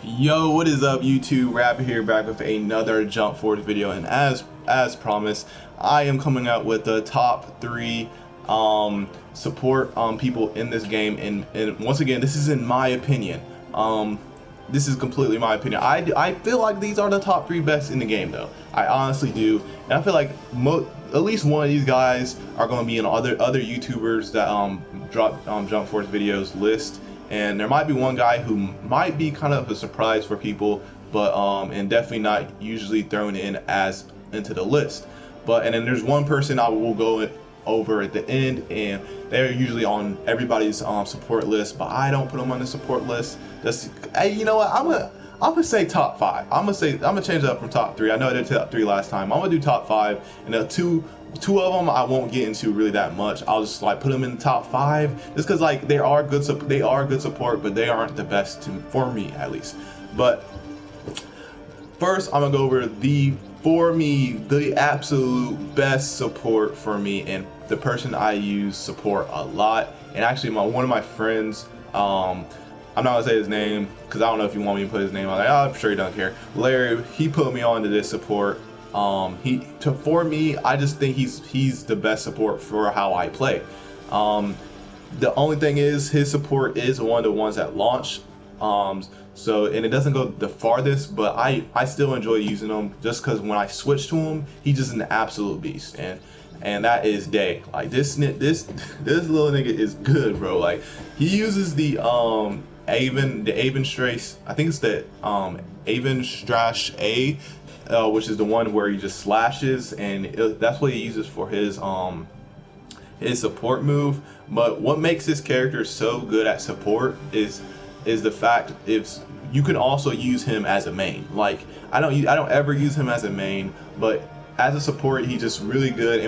Yo, what is up YouTube? iAM-RAPiiD here, back with another Jump Force video, and as promised, I am coming out with the top 3 support people in this game, and once again, this is in my opinion. This is completely my opinion. I feel like these are the top 3 best in the game, though. I honestly do, and I feel like at least one of these guys are going to be in other YouTubers that drop Jump Force videos list. And there might be one guy who might be kind of a surprise for people, but and definitely not usually thrown in as into the list. And then there's one person I will go over at the end, and they're usually on everybody's support list, but I don't put them on the support list. Hey, you know what? I'm gonna say top 5. I'm gonna change it up from top 3. I know I did top 3 last time. I'm gonna do top 5, and the two of them I won't get into really that much. I'll just like put them in the top 5 just because like they are good support, but they aren't the best for me at least. But first I'm gonna go over the absolute best support for me, and the person I use support a lot, and actually one of my friends, I'm not gonna say his name because I don't know if you want me to put his name on there. I'm sure he doesn't care. Larry, he put me onto this support. For me, I just think he's the best support for how I play. The only thing is his support is one of the ones that launch. And it doesn't go the farthest, but I still enjoy using him just because when I switch to him, he's just an absolute beast. And that is Day. Like this little nigga is good, bro. Like he uses the Aizen Strace. I think it's the Aizen Strash A. Which is the one where he just slashes, and that's what he uses for his support move. But what makes this character so good at support is the fact you can also use him as a main. Like I don't ever use him as a main, but as a support he's just really good.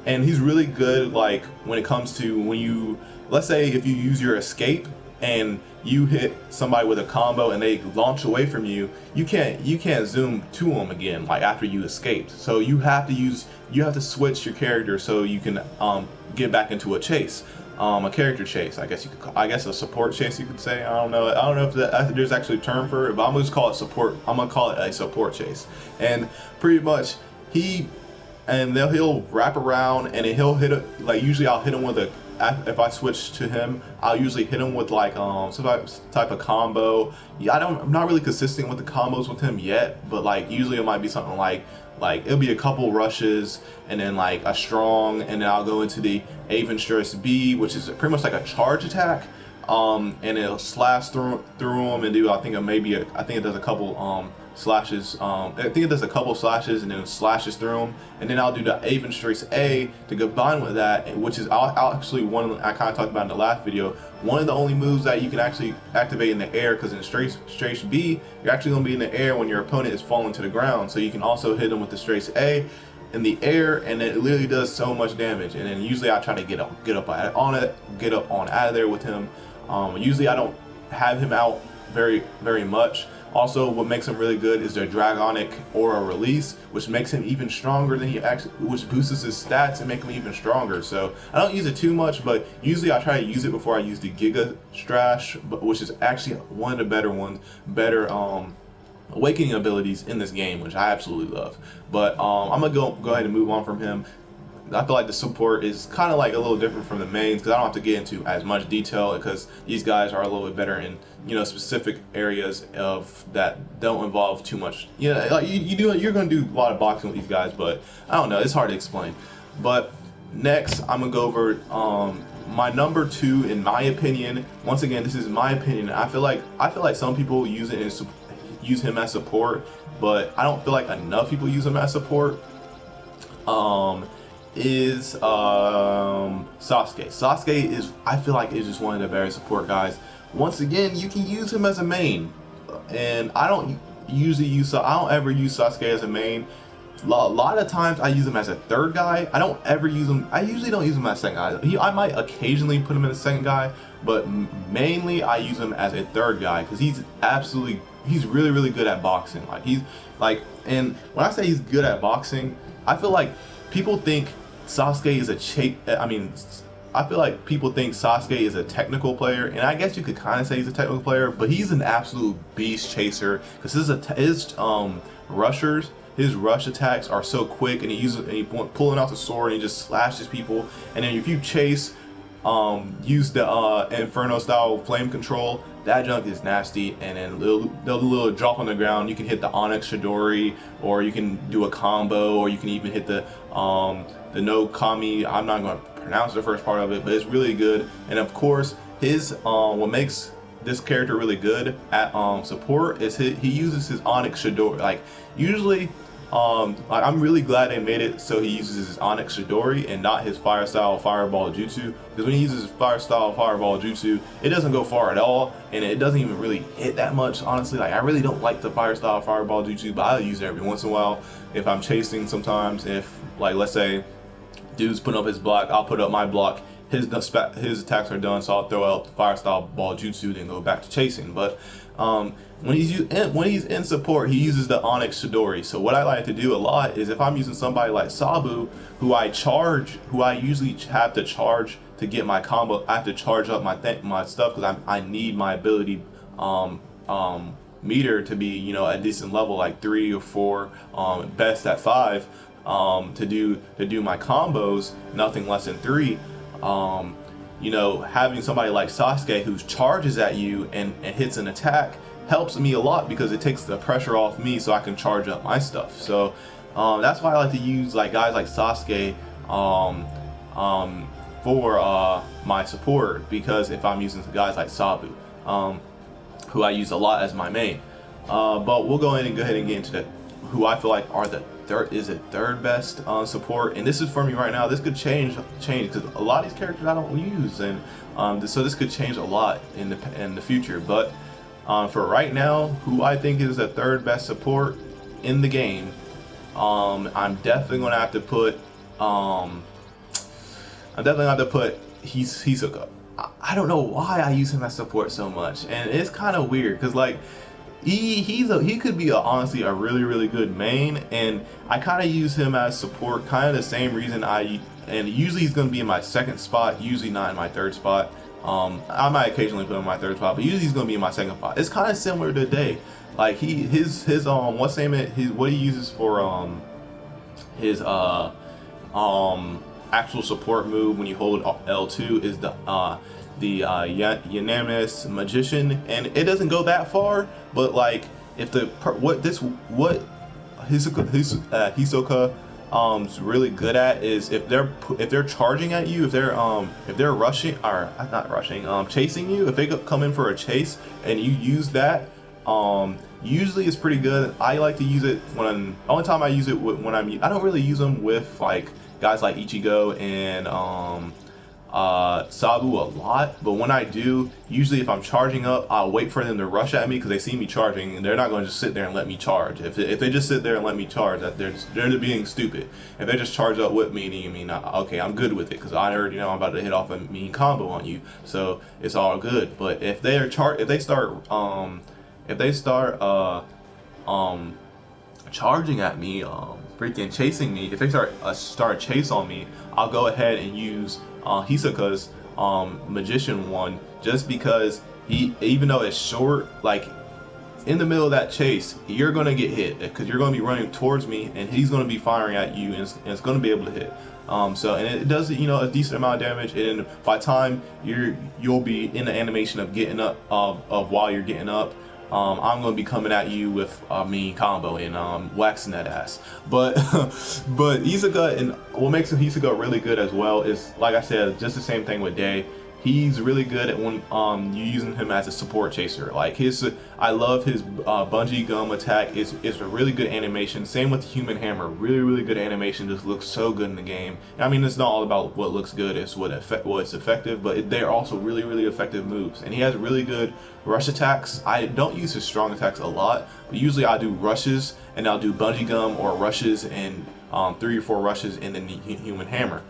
And he's really good like when it comes to let's say if you use your escape and you hit somebody with a combo and they launch away from you, you can't zoom to them again like after you escaped. So you have to switch your character so you can get back into a chase, a character chase. I guess a support chase you could say. I don't know if there's actually a term for it, but I'm gonna just call it support. I'm gonna call it a support chase. And pretty much he'll wrap around and then he'll hit it. Like usually I'll hit him with if I switch to him, I'll usually hit him with like some type of combo. Yeah, I'm not really consistent with the combos with him yet, but like usually it might be something like it'll be a couple rushes and then like a strong, and then I'll go into the Aizen Strace B, which is pretty much like a charge attack, and it'll slash through him and do I think it does a couple slashes. I think it does a couple slashes and then it slashes through them, and then I'll do the Aizen Strace A to combine with that, which is actually one I kind of talked about in the last video. One of the only moves that you can actually activate in the air, because in Strace B you're actually going to be in the air when your opponent is falling to the ground. So you can also hit them with the Strace A in the air, and it literally does so much damage. And then usually I try to get up on out of there with him. Usually I don't have him out very much. Also, what makes him really good is their Dragonic Aura release, which makes him even stronger than which boosts his stats and make him even stronger. So I don't use it too much, but usually I try to use it before I use the Giga Strash, which is actually one of the better awakening abilities in this game, which I absolutely love. But I'm gonna go ahead and move on from him. I feel like the support is kind of like a little different from the mains because I don't have to get into as much detail because these guys are a little bit better in specific areas of that don't involve too much. Like you're gonna do a lot of boxing with these guys, but I don't know, it's hard to explain. But next I'm gonna go over my number 2 in my opinion. Once again, this is my opinion. I feel like some people use him as support, but I don't feel like enough people use him as support. Is Sasuke. Sasuke I feel like is just one of the better support guys. Once again, you can use him as a main, and I don't ever use Sasuke as a main. A lot of times I use him as a third guy. I usually don't use him as a second guy. I might occasionally put him in a second guy, but mainly I use him as a third guy because he's really good at boxing. And when I say he's good at boxing, I feel like people think Sasuke is I feel like people think Sasuke is a technical player, and I guess you could kind of say he's a technical player, but he's an absolute beast chaser because his rushers, his rush attacks are so quick, and he pulling out the sword and he just slashes people. And then if you chase, use the Inferno style flame control, that junk is nasty. And then the little drop on the ground, you can hit the Onyx Chidori, or you can do a combo, or you can even hit the no Kami. I'm not going to pronounce the first part of it, but it's really good. And of course, his what makes this character really good at support is he uses his Onyx Chidori. Like usually, like I'm really glad they made it so he uses his Onyx Chidori and not his Fire Style Fireball Jutsu, because when he uses Fire Style Fireball Jutsu, it doesn't go far at all, and it doesn't even really hit that much, honestly. Like I really don't like the Fire Style Fireball Jutsu, but I'll use it every once in a while if I'm chasing. Sometimes if, like, let's say dude's putting up his block, I'll put up my block, his attacks are done, so I'll throw out the Fire Style Ball Jutsu, then go back to chasing. But when he's in support, he uses the Onyx Chidori. So what I like to do a lot is if I'm using somebody like Sabu, who I usually have to charge to get my combo, I have to charge up my stuff because I need my ability meter to be, you know, a decent level, like 3 or 4, best at 5, to do my combos, nothing less than 3. You know, having somebody like Sasuke who charges at you and hits an attack helps me a lot because it takes the pressure off me, so I can charge up my stuff. So that's why I like to use like guys like Sasuke for my support, because if I'm using guys like Sabu, who I use a lot as my main. But we'll go ahead and get into who I feel like are the third best support. And this is for me right now. This could change because a lot of these characters I don't use, and so this could change a lot in the future. But for right now, who I think is the third best support in the game, I'm definitely gonna have to put Hisoka. I don't know why I use him as support so much, and it's kind of weird because like he could be honestly a really good main, and I kind of use him as support kind of the same reason and usually he's going to be in my second spot, usually not in my third spot. I might occasionally put him in my third spot, but usually he's going to be in my second spot. It's kind of similar to Day. Like his what he uses for his actual support move when you hold L2 is the unanimous magician, and it doesn't go that far, but like if Hisoka is really good at is if they're charging at you, if they're rushing, or not rushing, chasing you, if they come in for a chase and you use that, usually it's pretty good. I like to use it only time I use it I don't really use them with like guys like Ichigo and Sabu a lot, but when I do, usually if I'm charging up, I'll wait for them to rush at me because they see me charging, and they're not going to just sit there and let me charge. If they just sit there and let me charge, that they're being stupid. If they just charge up with me, then you mean okay, I'm good with it because I already know I'm about to hit off a mean combo on you, so it's all good. But if they start charging at me, freaking chasing me, if they start a chase on me, I'll go ahead and use Hisoka's magician one, just because even though it's short, like in the middle of that chase, you're gonna get hit because you're gonna be running towards me, and he's gonna be firing at you, and it's gonna be able to hit. So and it does, you know, a decent amount of damage, and by the time you'll be in the animation of getting up, of while you're getting up, I'm gonna be coming at you with a mean combo and waxing that ass. But Hisoka, and what makes Hisoka really good as well is, like I said, just the same thing with Day. He's really good at when you using him as a support chaser. Like I love his bungee gum attack. It's a really good animation. Same with the human hammer. Really good animation. Just looks so good in the game. I mean, it's not all about what looks good. It's what's effective. But they're also really effective moves. And he has really good rush attacks. I don't use his strong attacks a lot, but usually I do rushes, and I'll do bungee gum or rushes and 3 or 4 rushes in the human hammer.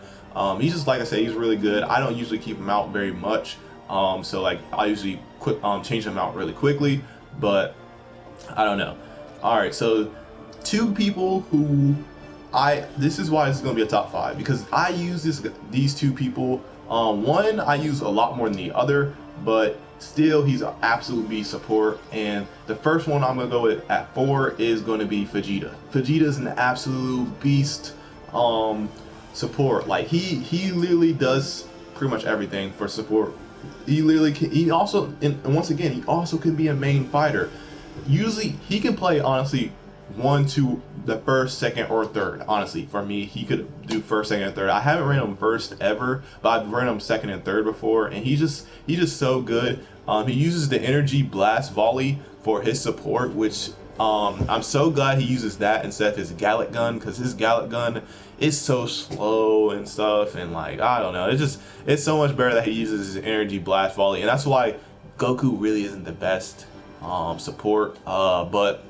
He's just, like I said, he's really good. I don't usually keep him out very much, so like I usually change him out really quickly, but I don't know. All right, so 2 people who this is why this is gonna be a top 5, because I use these 2 people One I use a lot more than the other, but still he's an absolute beast support. And the first one I'm gonna go with at 4 is going to be Fujita. Vegeta is an absolute beast support. Like he literally does pretty much everything for support. He literally can, he also, and once again, he also can be a main fighter. Usually he can play, honestly, 1 to the first, second, or third. Honestly, for me, he could do first, second, and third. I haven't ran him first ever, but I've ran him second and third before, and he's just so good. He uses the energy blast volley for his support, which I'm so glad he uses that instead of his Gallic gun, because his Gallic gun is so slow and stuff, and like, I don't know, it's so much better that he uses his energy blast volley, and that's why Goku really isn't the best support, but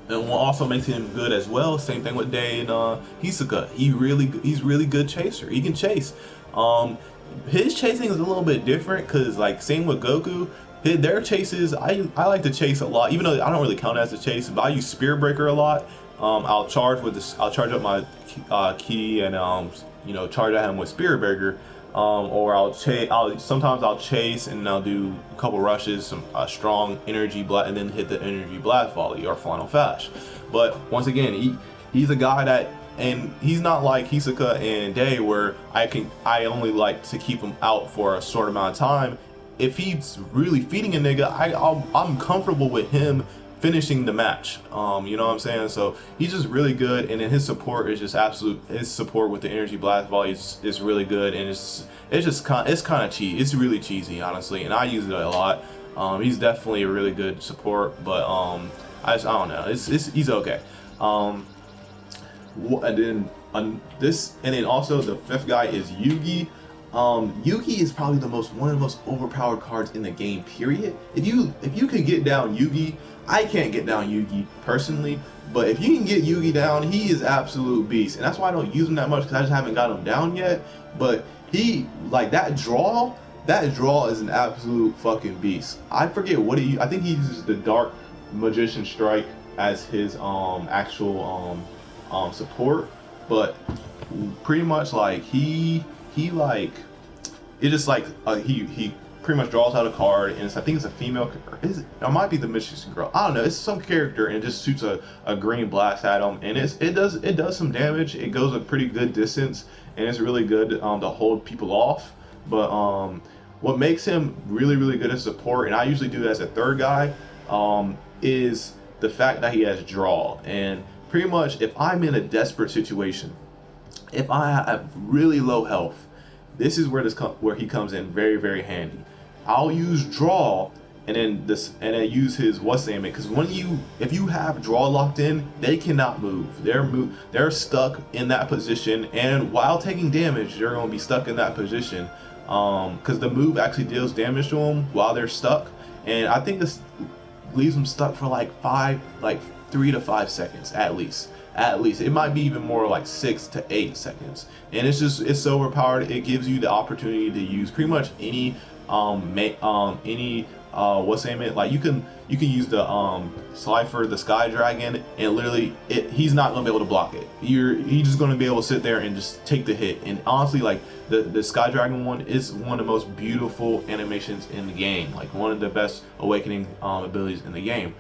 and what also makes him good as well, same thing with Day and Hisoka. He's really good chaser. He can chase. His chasing is a little bit different because, like, same with Goku. Their chases, I like to chase a lot, even though I don't really count it as a chase, but I use Spear Breaker a lot. I'll charge with this. I'll charge up my key and charge at him with Spear Breaker. Or I'll chase. Sometimes I'll chase and I'll do a couple rushes, some strong energy blast, and then hit the energy blast volley or final flash. But once again, he's a guy that, and he's not like Hisoka and Day where I only like to keep him out for a short amount of time. If he's really feeding a nigga, I'm comfortable with him finishing the match. You know what I'm saying? So he's just really good, and then his support is just absolute. His support with the energy blast volley is really good, and it's kind of cheesy. It's really cheesy, honestly, and I use it a lot. He's definitely a really good support, but I don't know. He's okay. And then also the 5th guy is Yugi. Yugi is probably one of the most overpowered cards in the game, period. If you can get down Yugi, I can't get down Yugi personally, but if you can get Yugi down, he is absolute beast. And that's why I don't use him that much, because I just haven't got him down yet. But he, like, that draw is an absolute fucking beast. I forget what I think he uses the Dark Magician Strike as his actual support, but pretty much like he pretty much draws out a card, and I think it's a female, it might be the Mistress Girl, I don't know, it's some character, and it just shoots a green blast at him, and it does some damage. It goes a pretty good distance, and it's really good to hold people off. But what makes him really, really good at support, and I usually do it as a 3rd guy, is the fact that he has draw. And pretty much if I'm in a desperate situation, if I have really low health, this is where he comes in very, very handy. I'll use draw, and then use his because if you have draw locked in, they cannot move. They're stuck in that position, and while taking damage, they're going to be stuck in that position. Because the move actually deals damage to them while they're stuck, and I think this leaves them stuck for like 3 to 5 seconds at least. It might be even more, like 6 to 8 seconds, and it's so overpowered. It gives you the opportunity to use pretty much any like you can use the Slifer, the Sky Dragon, and literally he's not gonna be able to block it. He's just gonna be able to sit there and just take the hit. And honestly, like the Sky Dragon one is one of the most beautiful animations in the game, like one of the best awakening abilities in the game,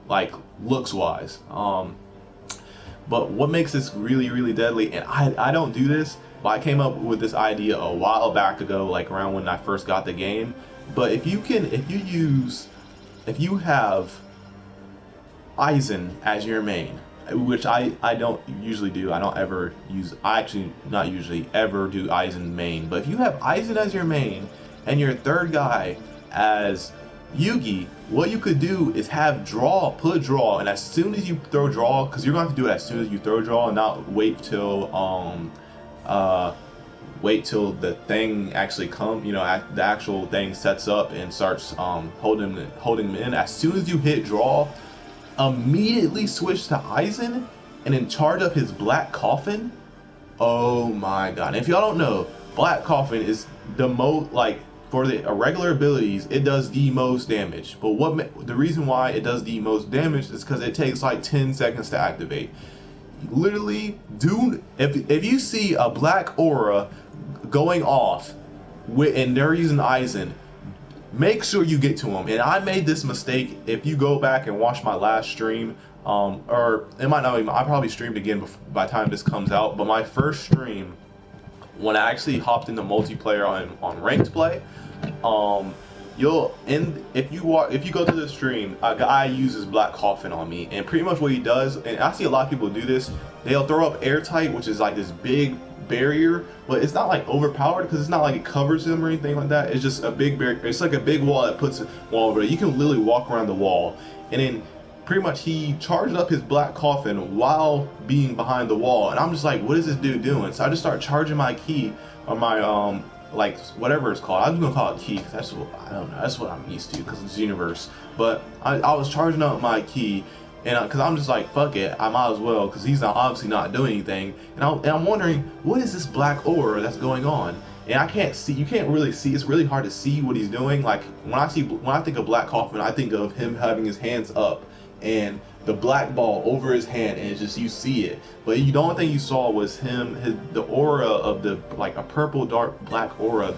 like looks wise. But what makes this really, really deadly, and I don't do this, but I came up with this idea a while back ago, like around when I first got the game. But if you have Aizen as your main, which I don't usually do. I actually not usually ever do Aizen main. But if you have Aizen as your main and your 3rd guy as Yugi, what you could do is have put draw, and as soon as you throw draw, because you're going to have to do it as soon as you throw draw, and not wait till the thing actually the actual thing sets up and starts holding him in. As soon as you hit draw, immediately switch to Aizen and then charge up his Black Coffin. Oh my god. And if y'all don't know, Black Coffin is the most, like, for the regular abilities, it does the most damage. But the reason why it does the most damage is because it takes like 10 seconds to activate. literally do, if you see a black aura going off and they're using Aizen, make sure you get to him. And I made this mistake. If you go back and watch my last stream, or it might not even, I probably streamed again by the time this comes out, but my first stream, when I actually hopped into multiplayer on ranked play, if you go to the stream, a guy uses Black Coffin on me, and pretty much what he does, and I see a lot of people do this, they'll throw up airtight, which is like this big barrier, but it's not like overpowered because it's not like it covers him or anything like that. It's just a big barrier. It's like a big wall that puts a wall over it. You can literally walk around the wall, and then pretty much he charged up his Black Coffin while being behind the wall, and I'm just like, what is this dude doing? So I just start charging my key on my like whatever it's called. I'm gonna call it key because that's what, I don't know, that's what I'm used to because it's universe. But I was charging up my key, and because I'm just like, fuck it, I might as well, because he's obviously not doing anything. And I'm wondering, what is this black aura that's going on? And I can't see, you can't really see, it's really hard to see what he's doing. Like when I think of Black Coffin, I think of him having his hands up and the black ball over his hand, and it's just, you see it. But the only thing you saw was the aura of the, like a purple dark black aura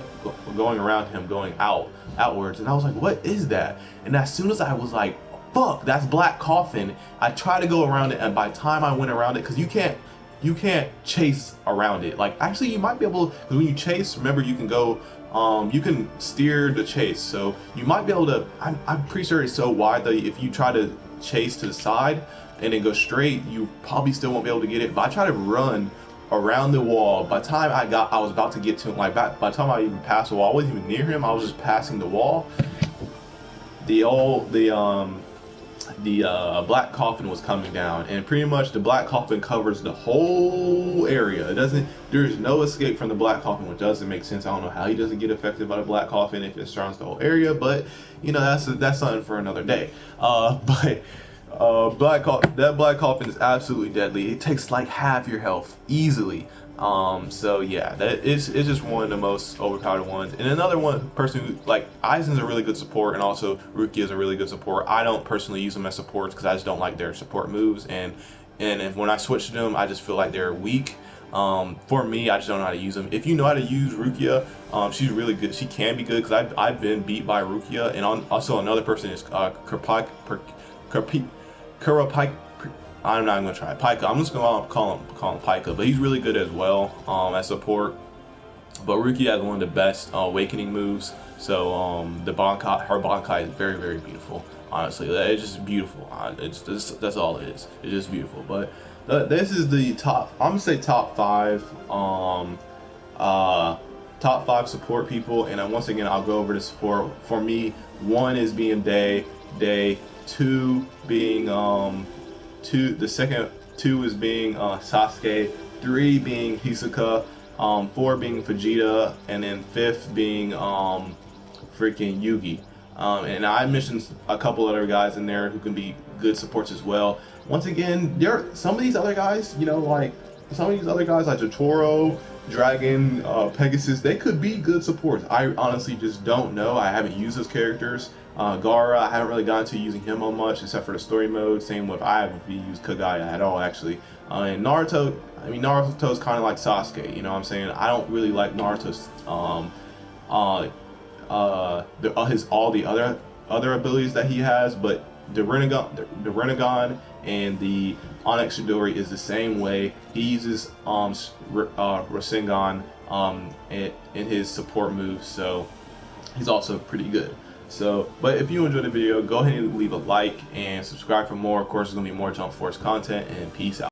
going around him, going outwards. And I was like, what is that? And as soon as I was like, fuck, that's Black Coffin, I tried to go around it, and by the time I went around it, because you can't chase around it. Like actually you might be able, because when you chase, remember you can go, you can steer the chase, so you might be able to, I'm pretty sure it's so wide that if you try to chase to the side and then go straight, you probably still won't be able to get it. But I try to run around the wall. By the time I was about to get to him, like by the time I even passed the wall, I wasn't even near him, I was just passing the wall. The Black Coffin was coming down, and pretty much the Black Coffin covers the whole area. There's no escape from the Black Coffin, which doesn't make sense. I don't know how he doesn't get affected by the Black Coffin if it surrounds the whole area, but you know, that's something for another day. That Black Coffin is absolutely deadly. It takes like half your health easily. So yeah, it's just one of the most overpowered ones. And another person who, like, Aizen's a really good support, and also Rukia is a really good support. I don't personally use them as supports because I just don't like their support moves, and when I switch to them, I just feel like they're weak. For me, I just don't know how to use them. If you know how to use Rukia, she's really good. She can be good because I've been beat by Rukia, and also another person is Kurapika. I'm not gonna try Pika. I'm just gonna call him Pika, but he's really good as well as support. But Rukia has one of the best awakening moves. So her Bankai is very, very beautiful. Honestly, it's just beautiful. That's all it is. It's just beautiful. But this is the top. I'm gonna say top 5. Top 5 support people. And once again, I'll go over the support. For me, 1 is being Day. 2 being the second 2 is being Sasuke. 3 being Hisoka. 4 being Fujita, and then 5th being freaking Yugi. And I mentioned a couple other guys in there who can be good supports as well. Once again, there are some of these other guys, you know, like some of these other guys like Totoro, Dragon, Pegasus, they could be good supports. I honestly just don't know. I haven't used those characters. Gaara, I haven't really gotten to using him on much except for the story mode. Same with, I haven't used Kagaya at all actually. And Naruto, I mean, Naruto's kind of like Sasuke, you know what I'm saying? I don't really like Naruto's all the other abilities that he has, but the Rinnegan and the Onyx Chidori is the same way. He uses Rasengan in his support moves, so he's also pretty good. So, but if you enjoyed the video, go ahead and leave a like and subscribe for more. Of course, there's gonna be more Jump Force content, and peace out.